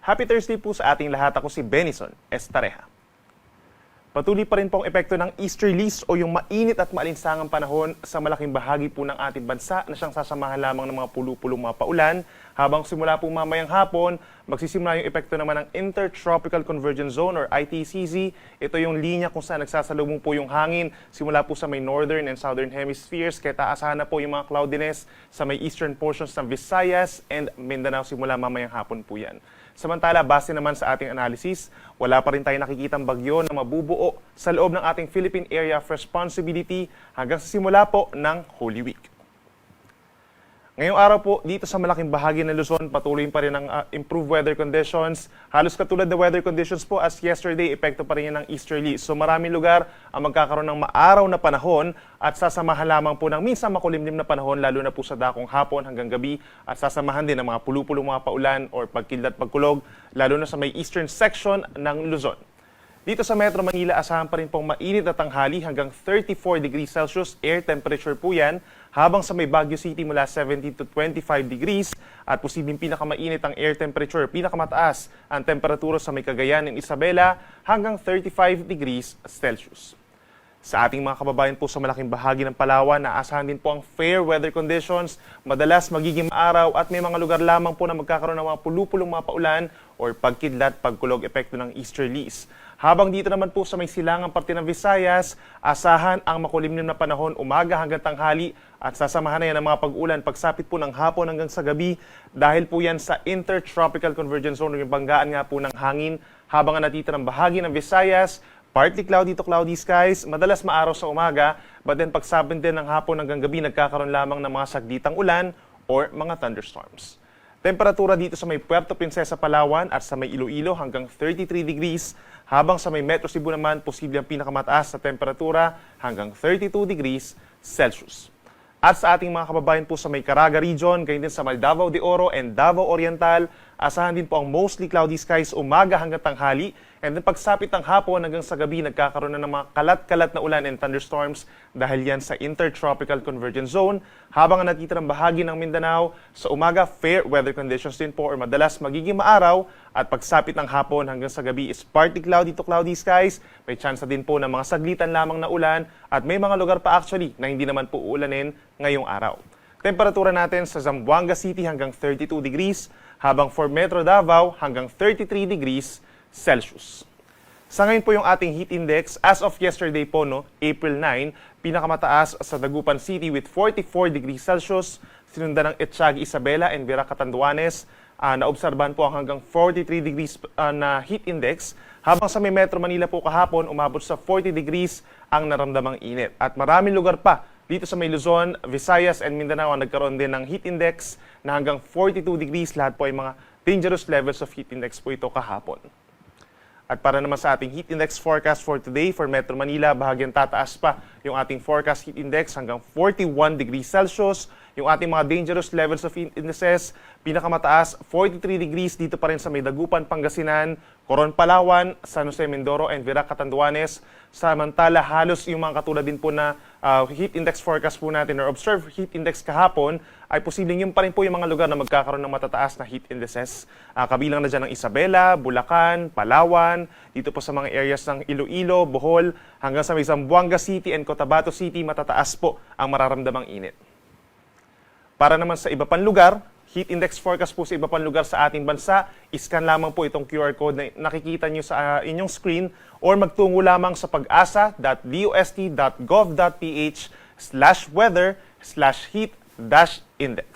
Happy Thursday po sa ating lahat. Ako si Benison Estareja. Patuloy pa rin po ang epekto ng easterlies o yung mainit at maalinsangang panahon sa malaking bahagi po ng ating bansa na siyang sasamahan lamang ng mga pulu-pulong mga paulan. Habang simula po mamayang hapon, magsisimula yung epekto naman ng Intertropical Convergence Zone or ITCZ. Ito yung linya kung saan nagsasalubong po yung hangin simula po sa may northern and southern hemispheres. Kaya taasahan na po yung mga cloudiness sa may eastern portions ng Visayas and Mindanao simula mamayang hapon po yan. Samantala, base naman sa ating analysis, wala pa rin tayong nakikitang bagyo na mabubuo sa loob ng ating Philippine Area of Responsibility hanggang sa simula po ng Holy Week. Ngayong araw po, dito sa malaking bahagi ng Luzon, patuloy pa rin ang improved weather conditions. Halos katulad ng weather conditions po as yesterday, epekto pa rin yan ng easterly. So maraming lugar ang magkakaroon ng maaraw na panahon at sasamahan lamang po ng minsan makulimlim na panahon, lalo na po sa dakong hapon hanggang gabi. At sasamahan din ng mga pulu-pulong mga paulan or pagkidlat pagkulog, lalo na sa may eastern section ng Luzon. Dito sa Metro Manila, asahan pa rin pong mainit na tanghali hanggang 34 degrees Celsius air temperature po yan, habang sa may Baguio City mula 17 to 25 degrees at posibleng pinakamainit ang air temperature, pinakamataas ang temperatura sa may Cagayan and Isabela hanggang 35 degrees Celsius. Sa ating mga kababayan po sa malaking bahagi ng Palawan, naasahan din po ang fair weather conditions, madalas magiging maaraw at may mga lugar lamang po na magkakaroon ng mga pulu-pulong mga paulan or pagkidlat, pagkulog epekto ng easterlies. Habang dito naman po sa may silangang parte ng Visayas, asahan ang makulimlim na panahon umaga hanggang tanghali at sasamahan na yan ng mga pag-ulan pagsapit po ng hapon hanggang sa gabi dahil po yan sa Intertropical Convergence Zone, yung banggaan nga po ng hangin. Habang ang natitirang bahagi ng Visayas, partly cloudy to cloudy skies, madalas maaraw sa umaga, but then pagsapit din ng hapon hanggang gabi, nagkakaroon lamang ng mga sagditang ulan or mga thunderstorms. Temperatura dito sa may Puerto Princesa, Palawan at sa may Iloilo hanggang 33 degrees, habang sa may Metro Cebu naman, posible ang pinakamataas na temperatura hanggang 32 degrees Celsius. At sa ating mga kababayan po sa may Caraga region, ganyan din sa may Davao de Oro and Davao Oriental, asahan din po ang mostly cloudy skies umaga hanggang tanghali. And then pagsapit ng hapon hanggang sa gabi, nagkakaroon na ng mga kalat-kalat na ulan and thunderstorms dahil yan sa Intertropical Convergence Zone. Habang ang natitirang bahagi ng Mindanao, sa umaga fair weather conditions din po or madalas magiging maaraw at pagsapit ng hapon hanggang sa gabi is partly cloudy to cloudy skies. May chance din po ng mga saglitan lamang na ulan at may mga lugar pa actually na hindi naman po uulanin ngayong araw. Temperatura natin sa Zamboanga City hanggang 32 degrees, habang for Metro Davao hanggang 33 degrees Celsius. Sa ngayon po yung ating heat index, as of yesterday po, April 9, pinakamataas sa Dagupan City with 44 degrees Celsius, sinundan ng Etxagi, Isabela and Vera Catanduanes. Naobserbahan po ang hanggang 43 degrees na heat index, habang sa may Metro Manila po kahapon, umabot sa 40 degrees ang naramdamang init. At maraming lugar pa dito sa may Luzon, Visayas and Mindanao ang nagkaroon din ng heat index na hanggang 42 degrees. Lahat po ay mga dangerous levels of heat index po ito kahapon. At para naman sa ating heat index forecast for today, for Metro Manila, bahagyang tataas pa yung ating forecast heat index hanggang 41 degrees Celsius. Yung ating mga dangerous levels of heat indices, pinakamataas 43 degrees dito pa rin sa may Dagupan, Pangasinan, Coron, Palawan, San Jose, Mindoro, and Vera Catanduanes. Samantala, halos yung mga katulad din po na heat index forecast po natin or observed heat index kahapon ay posibleng yun pa rin po yung mga lugar na magkakaroon ng matataas na heat indices. Kabilang na dyan ng Isabela, Bulacan, Palawan, dito po sa mga areas ng Iloilo, Bohol, hanggang sa may Zamboanga City and Cotabato City, matataas po ang mararamdamang init. Para naman sa iba pang lugar, heat index forecast po sa iba pang lugar sa ating bansa, iscan lamang po itong QR code na nakikita nyo sa inyong screen or magtungo lamang sa pag-asa.dost.gov.ph/weather/heat-index.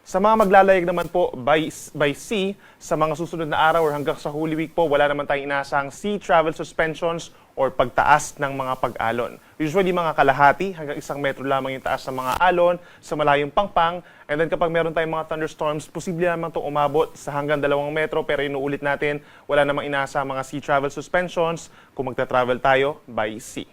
Sa mga maglalayag naman po by sea, sa mga susunod na araw or hanggang sa Holy Week po, wala naman tayong inaasahang sea travel suspensions or pagtaas ng mga pag-alon. Usually mga kalahati hanggang 1 metro lamang yung taas ng mga alon sa malayong pangpang. And then kapag meron tayong mga thunderstorms, posible naman itong umabot sa hanggang 2 metro. Pero inuulit natin, wala namang inaasahang mga sea travel suspensions kung magta-travel tayo by sea.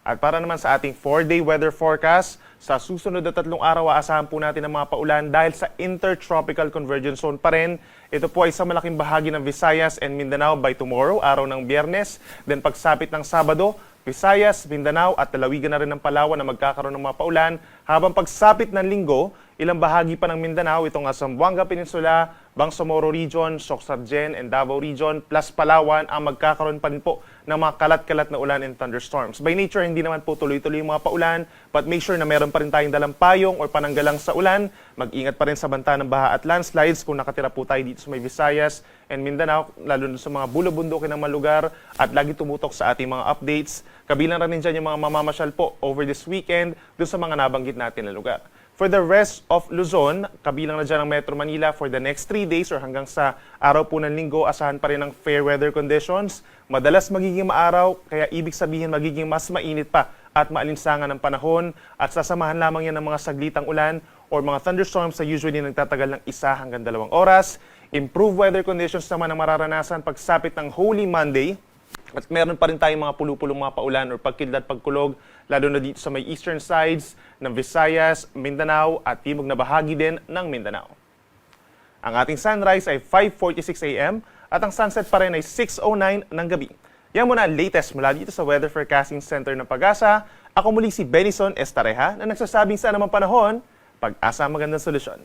At para naman sa ating 4-day weather forecast, sa susunod na 3 araw, aasahan po natin ang mga paulan dahil sa Intertropical Convergence Zone pa rin. Ito po ay sa malaking bahagi ng Visayas and Mindanao by tomorrow, araw ng Biyernes. Then pagsapit ng Sabado, Visayas, Mindanao at lalawigan na rin ng Palawan na magkakaroon ng mga paulan. Habang pagsapit ng Linggo, ilang bahagi pa ng Mindanao, itong Zamboanga Peninsula, Bangsamoro Region, Socsargen, and Davao Region, plus Palawan ang magkakaroon pa rin po ng mga kalat-kalat na ulan and thunderstorms. By nature, hindi naman po tuloy-tuloy yung mga paulan, but make sure na meron pa rin tayong dalang payong or pananggalang sa ulan. Mag-ingat pa rin sa banta ng baha at landslides kung nakatira po tayo dito sa may Visayas and Mindanao, lalo na sa mga bulubundukin ng mga lugar at lagi tumutok sa ating mga updates. Kabilang rin dyan yung mga mamamasyal po over this weekend dun sa mga nabanggit natin na lugar. For the rest of Luzon, kabilang na dyan ang Metro Manila for the next 3 days or hanggang sa araw po ng linggo, asahan pa rin ang fair weather conditions. Madalas magiging maaraw, kaya ibig sabihin magiging mas mainit pa at maalinsangan ng panahon at sasamahan lamang yan ng mga saglitang ulan or mga thunderstorms na usually nagtatagal ng 1 hanggang 2 oras. Improved weather conditions naman ang mararanasan pagsapit ng Holy Monday. At meron pa rin tayong mga pulupulong mga paulan or pagkidlat, pagkulog, lalo na dito sa may eastern sides ng Visayas, Mindanao at timog na bahagi din ng Mindanao. Ang ating sunrise ay 5:46 a.m. at ang sunset pa rin ay 6:09 ng gabi. Yan muna ang latest mula dito sa Weather Forecasting Center ng Pag-asa. Ako muli si Benison Estareja na nagsasabing sa anumang panahon, pag-asa ang magandang solusyon.